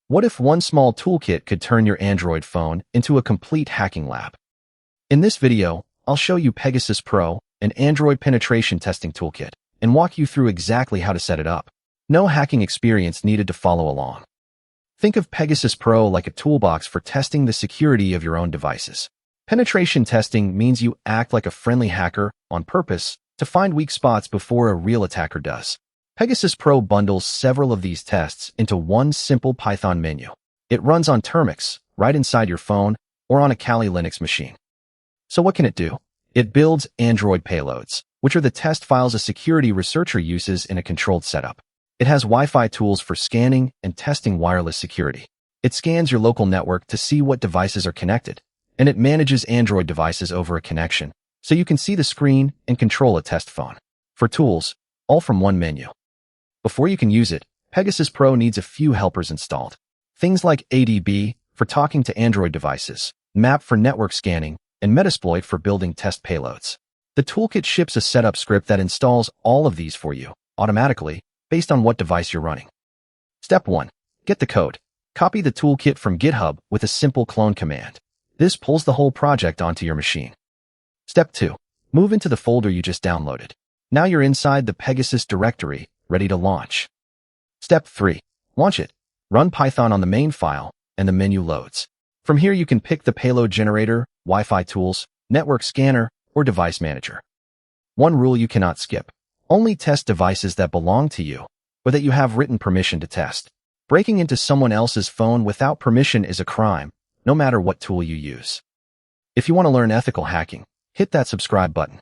What if one small toolkit could turn your Android phone into a complete hacking lab? In this video, I'll show you Pegasus Pro, an Android penetration testing toolkit, and walk you through exactly how to set it up. No hacking experience needed to follow along. Think of Pegasus Pro like a toolbox for testing the security of your own devices. Penetration testing means you act like a friendly hacker on purpose to find weak spots before a real attacker does. Pegasus Pro bundles several of these tests into one simple Python menu. It runs on Termux, right inside your phone, or on a Kali Linux machine. So what can it do? It builds Android payloads, which are the test files a security researcher uses in a controlled setup. It has Wi-Fi tools for scanning and testing wireless security. It scans your local network to see what devices are connected, and it manages Android devices over a connection, so you can see the screen and control a test phone. For tools, all from one menu. Before you can use it, Pegasus Pro needs a few helpers installed. Things like ADB for talking to Android devices, Nmap for network scanning, and Metasploit for building test payloads. The toolkit ships a setup script that installs all of these for you, automatically, based on what device you're running. Step 1. Get the code. Copy the toolkit from GitHub with a simple clone command. This pulls the whole project onto your machine. Step 2. Move into the folder you just downloaded. Now you're inside the Pegasus directory, ready to launch. Step 3. Launch it. Run Python on the main file, and the menu loads. From here you can pick the payload generator, Wi-Fi tools, network scanner, or device manager. One rule you cannot skip. Only test devices that belong to you, or that you have written permission to test. Breaking into someone else's phone without permission is a crime, no matter what tool you use. If you want to learn ethical hacking, hit that subscribe button.